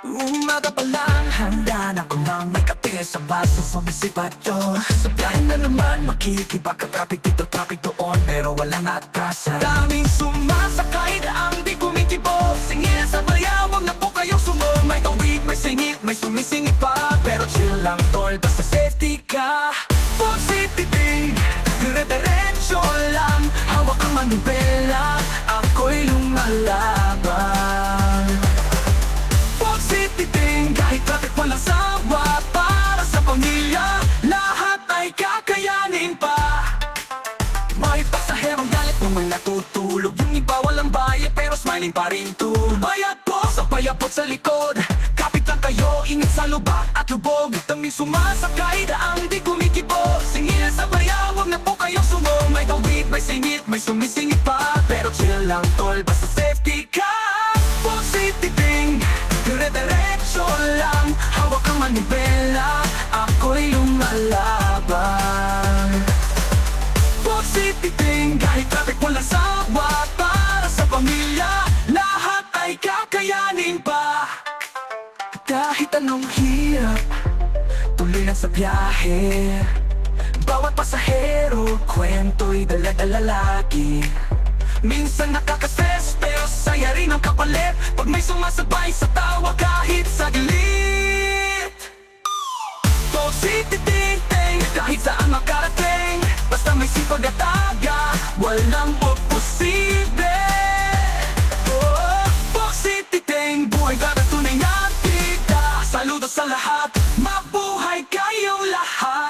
Umaga pa lang, handa na ko nang may kape sa baso, sumisipat yun. Sa biyahe na naman, makikibaka traffic dito, traffic doon, pero walang atrasan. Daming sumasakay na ang di kumitibo. Singil sa bayaw, wag na po kayong sumo. May tawid, may singit, may sumisingit pa, pero chill lang tol, basta safety ka. Positive, dire-diretso lang, hawak ang manibela, ako'y lumalaban. Positive, kahit traffic walang sawa, para sa pamilya, lahat ay kakayanin pa. May pasaherong galit kung may natutulog, yung iba walang bayad pero smiling pa rin to. Bayad po sa payapot sa likod, kapit lang kayo, ingat sa lubak at lubog. Daming sumasakay na ang di kumikibo. Singil sa bayaw, wag na po kayong sumo. May tawid, may singit, may sumisingit pa, pero chill lang tol, basta safety ka. Positive, dire-diretso lang, hawak ang manibela, ako'y lumalaban. Positive, kahit traffic walang sawa, para sa pamilya, lahat ay kakayanin pa. Kahit anong hirap, tuloy lang sa biyahe. Bawat pasahero, kwento'y dala-dala lagi. Minsan nakaka-stress, pero saya rin ang kapalit pag may sumasabay sa tawa kahit saglit. Positive, kahit saan makarating, basta may sipag at aga, walang posible. Positive, buhay gagat tunay na tita. Saludo sa lahat, mabuhay kayong lahat.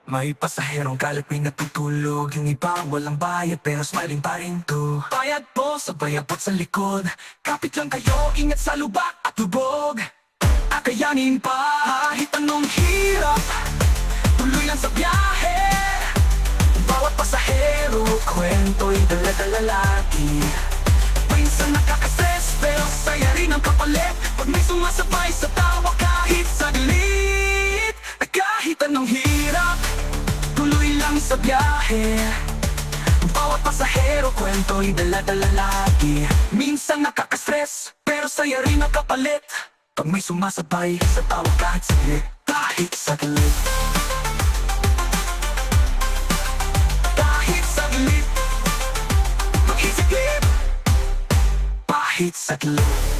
May pasaherong galit, may natutulog, yung iba walang bayad pero smiling pa rin to. Bayad po sa bayabot sa likod, kapit lang kayo, ingat sa lubak at lubog. Akayanin pa kahit anong hirap, tuloy lang sa biyahe. Bawat pasahero, kwento'y dala-dala lagi. Minsan nakaka-stress pero saya rin ang kapalit pag may sumasabay sa tawa kahit saglit. Kahit anong hirap, tuloy lang sa biyahe. Bawat pasahero, kwento'y dala-dala lagi. Minsan nakaka-stress, pero saya rin ang kapalit pag may sumasabay sa tawa kahit saglit. Kahit saglit, kahit saglit, mag-isip, kahit saglit.